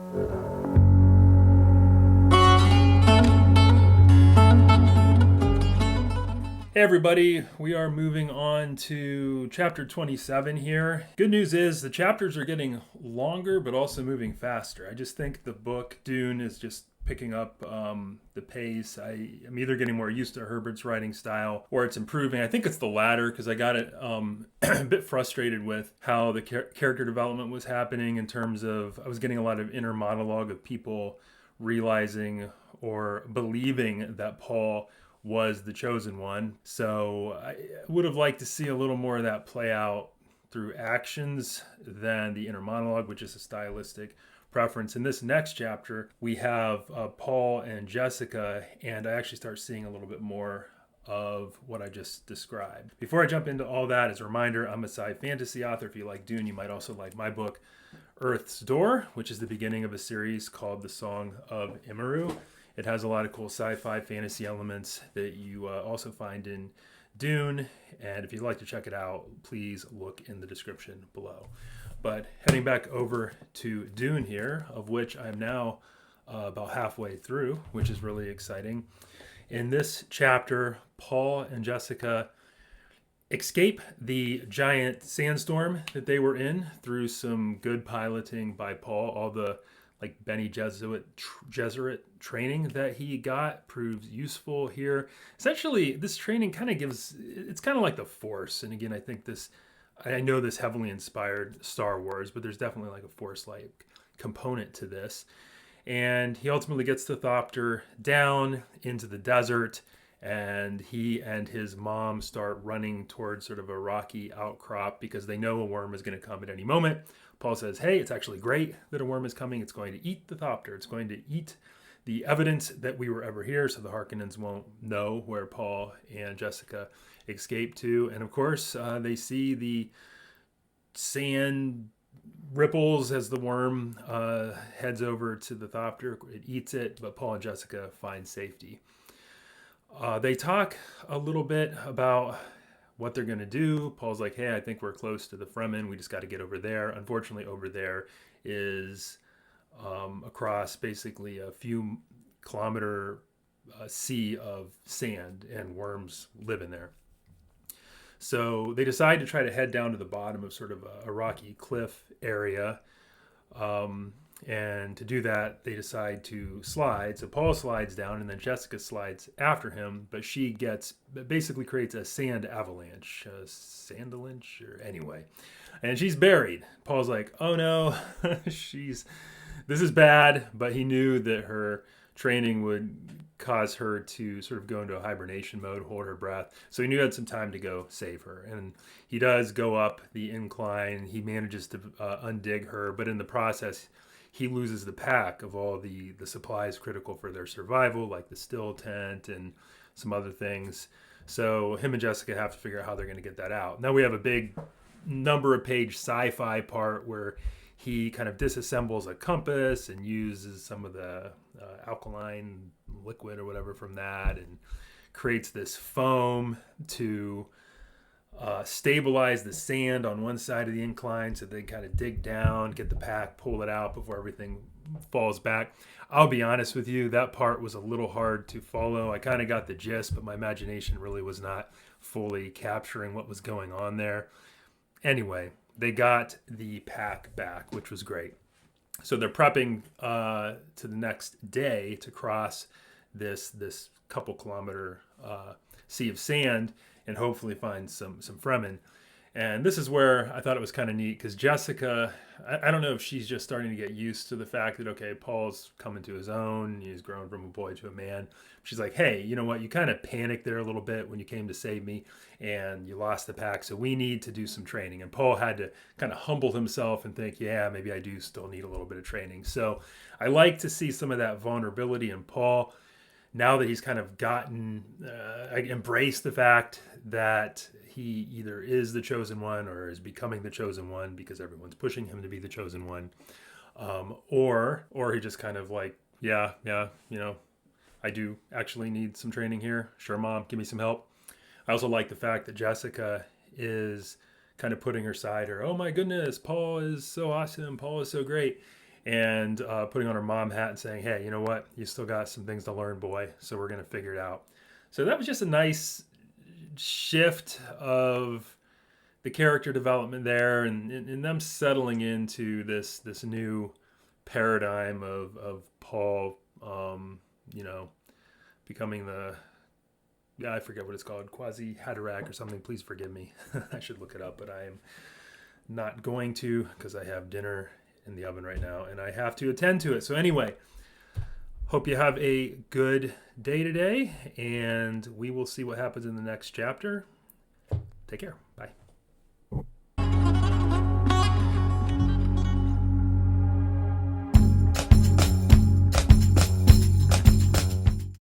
Hey everybody, we are moving on to chapter 27 here. Good news is the chapters are getting longer but also moving faster. I just think the book Dune is just picking up the pace. I'm either getting more used to Herbert's writing style or it's improving. I think it's the latter because I got it a bit frustrated with how the character development was happening in terms of I was getting a lot of inner monologue of people realizing or believing that Paul was the chosen one. So I would have liked to see a little more of that play out through actions than the inner monologue, which is a stylistic preference. In this next chapter, we have Paul and Jessica, and I actually start seeing a little bit more of what I just described. Before I jump into all that, as a reminder, I'm a sci fantasy author. If you like Dune, you might also like my book, Earth's Door, which is the beginning of a series called The Song of Immeru. It has a lot of cool sci-fi fantasy elements that you also find in Dune. And if you'd like to check it out, please look in the description below. But heading back over to Dune here, of which I'm now about halfway through, which is really exciting. In this chapter, Paul and Jessica escape the giant sandstorm that they were in through some good piloting by Paul. All the like Benny Gesserit training that he got proves useful here. Essentially, this training kind of it's kind of like the Force. And again, I know this heavily inspired Star Wars, but there's definitely like a Force-like component to this. And he ultimately gets the Thopter down into the desert, and he and his mom start running towards sort of a rocky outcrop because they know a worm is going to come at any moment. Paul says, hey, it's actually great that a worm is coming. It's going to eat the Thopter. It's going to eat the evidence that we were ever here, so the Harkonnens won't know where Paul and Jessica escaped to. And of course, they see the sand ripples as the worm heads over to the Thopter. It eats it, but Paul and Jessica find safety. They talk a little bit about what they're going to do. Paul's like, hey, I think we're close to the Fremen. We just got to get over there. Unfortunately, over there is across basically a few kilometer sea of sand, and worms live in there. So they decide to try to head down to the bottom of sort of a rocky cliff area. And to do that, they decide to slide. So Paul slides down, and then Jessica slides after him. But she basically creates a sand avalanche, or anyway. And she's buried. Paul's like, oh no, this is bad. But he knew that her training would cause her to sort of go into a hibernation mode, hold her breath. So he knew he had some time to go save her. And he does go up the incline. He manages to undig her. But in the process, he loses the pack of all the supplies critical for their survival, like the still tent and some other things. So him and Jessica have to figure out how they're going to get that out. Now we have a big number of page sci-fi part where he kind of disassembles a compass and uses some of the alkaline liquid or whatever from that and creates this foam to stabilize the sand on one side of the incline so they kind of dig down, get the pack, pull it out before everything falls back. I'll be honest with you, that part was a little hard to follow. I kind of got the gist, but my imagination really was not fully capturing what was going on there. Anyway, they got the pack back, which was great. So they're prepping to the next day to cross this couple kilometer sea of sand and hopefully find some Fremen. And this is where I thought it was kind of neat because Jessica, I don't know if she's just starting to get used to the fact that, okay, Paul's coming to his own. He's grown from a boy to a man. She's like, hey, you know what? You kind of panicked there a little bit when you came to save me and you lost the pack. So we need to do some training. And Paul had to kind of humble himself and think, yeah, maybe I do still need a little bit of training. So I like to see some of that vulnerability in Paul. Now that he's kind of embraced the fact that he either is the chosen one or is becoming the chosen one because everyone's pushing him to be the chosen one, or he just kind of like, yeah, I do actually need some training here. Sure, Mom, give me some help. I also like the fact that Jessica is kind of putting her side, oh my goodness, Paul is so awesome. Paul is so great. and putting on her mom hat and saying, hey, you know what? You still got some things to learn, boy. So we're going to figure it out. So that was just a nice shift of the character development there, and them settling into this new paradigm of Paul, you know, becoming the, yeah, I forget what it's called, quasi Haderach or something. Please forgive me. I should look it up, but I am not going to because I have dinner in the oven right now and I have to attend to it. So anyway, hope you have a good day today, and we will see what happens in the next chapter. Take care. Bye.